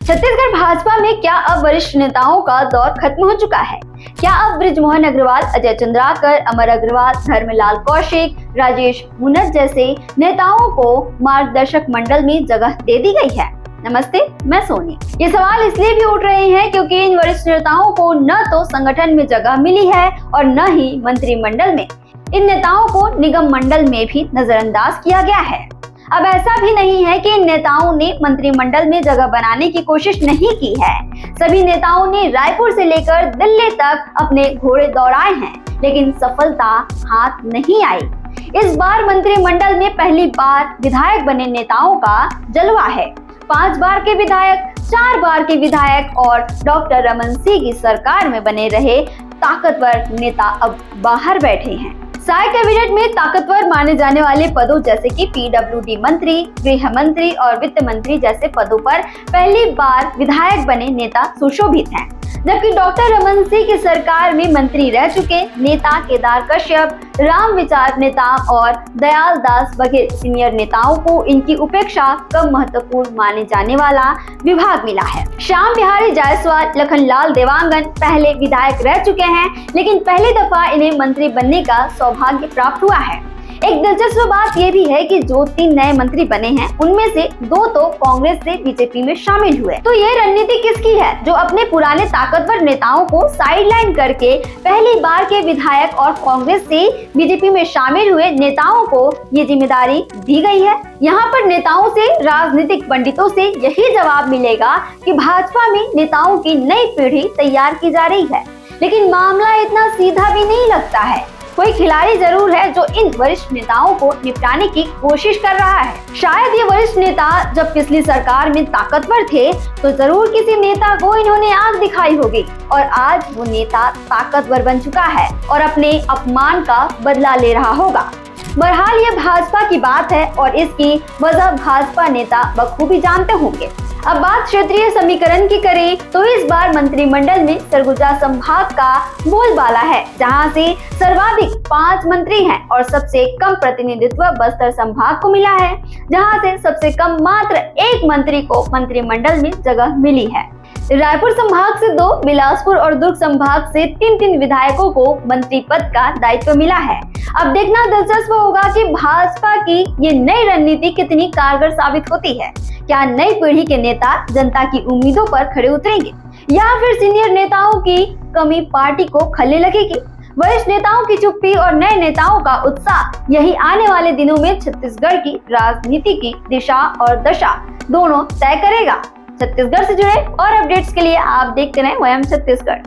छत्तीसगढ़ भाजपा में क्या अब वरिष्ठ नेताओं का दौर खत्म हो चुका है? क्या अब बृजमोहन अग्रवाल, अजय चंद्राकर, अमर अग्रवाल, धर्मलाल कौशिक, राजेश मूणत जैसे नेताओं को मार्गदर्शक मंडल में जगह दे दी गई है? नमस्ते, मैं सोनी। ये सवाल इसलिए भी उठ रहे हैं क्योंकि इन वरिष्ठ नेताओं को न तो संगठन में जगह मिली है और न ही मंत्रिमंडल में। इन नेताओं को निगम मंडल में भी नजरअंदाज किया गया है। अब ऐसा भी नहीं है कि इन नेताओं ने मंत्रिमंडल में जगह बनाने की कोशिश नहीं की है। सभी नेताओं ने रायपुर से लेकर दिल्ली तक अपने घोड़े दौड़ाए हैं, लेकिन सफलता हाथ नहीं आई। इस बार मंत्रिमंडल में पहली बार विधायक बने नेताओं का जलवा है। 5 बार के विधायक, 4 बार के विधायक और डॉक्टर रमन सिंह की सरकार में बने रहे ताकतवर नेता अब बाहर बैठे हैं। साय कैबिनेट में ताकतवर माने जाने वाले पदों जैसे कि पीडब्ल्यूडी मंत्री, गृह मंत्री और वित्त मंत्री जैसे पदों पर पहली बार विधायक बने नेता सुशोभित हैं, जबकि डॉक्टर रमन सिंह की सरकार में मंत्री रह चुके नेता केदार कश्यप, राम विचार नेता और दयाल दास बघेल सीनियर नेताओं को इनकी उपेक्षा कम महत्वपूर्ण माने जाने वाला विभाग मिला है। श्याम बिहारी जायसवाल, लखनलाल देवांगन पहले विधायक रह चुके हैं, लेकिन पहली दफा इन्हें मंत्री बनने का सौभाग्य प्राप्त हुआ है। एक दिलचस्प बात यह भी है कि जो 3 नए मंत्री बने हैं, उनमें से 2 तो कांग्रेस से बीजेपी में शामिल हुए। तो ये रणनीति किसकी है, जो अपने पुराने ताकतवर नेताओं को साइडलाइन करके पहली बार के विधायक और कांग्रेस से बीजेपी में शामिल हुए नेताओं को ये जिम्मेदारी दी गई है? यहाँ पर नेताओं से, राजनीतिक पंडितों से यही जवाब मिलेगा कि भाजपा में नेताओं की नई पीढ़ी तैयार की जा रही है, लेकिन मामला इतना सीधा भी नहीं लगता है। कोई खिलाड़ी जरूर है जो इन वरिष्ठ नेताओं को निपटाने की कोशिश कर रहा है। शायद ये वरिष्ठ नेता जब पिछली सरकार में ताकतवर थे तो जरूर किसी नेता को इन्होंने आंख दिखाई होगी और आज वो नेता ताकतवर बन चुका है और अपने अपमान का बदला ले रहा होगा। बहरहाल ये भाजपा की बात है और इसकी वजह भाजपा नेता बखूबी जानते होंगे। अब बात क्षेत्रीय समीकरण की करें तो इस बार मंत्रिमंडल में सरगुजा संभाग का बोलबाला है, जहां से सर्वाधिक 5 मंत्री हैं और सबसे कम प्रतिनिधित्व बस्तर संभाग को मिला है, जहां से सबसे कम मात्र 1 मंत्री को मंत्रिमंडल में जगह मिली है। रायपुर संभाग से 2, बिलासपुर और दुर्ग संभाग से 3 विधायकों को मंत्री पद का दायित्व मिला है। अब देखना दिलचस्प होगा कि भाजपा की ये नई रणनीति कितनी कारगर साबित होती है। क्या नई पीढ़ी के नेता जनता की उम्मीदों पर खड़े उतरेंगे या फिर सीनियर नेताओं की कमी पार्टी को खल्ले लगेगी? वरिष्ठ नेताओं की चुप्पी और नए नेताओं का उत्साह यही आने वाले दिनों में छत्तीसगढ़ की राजनीति की दिशा और दशा दोनों तय करेगा। छत्तीसगढ़ से जुड़े और अपडेट्स के लिए आप देखते रहें वयम छत्तीसगढ़।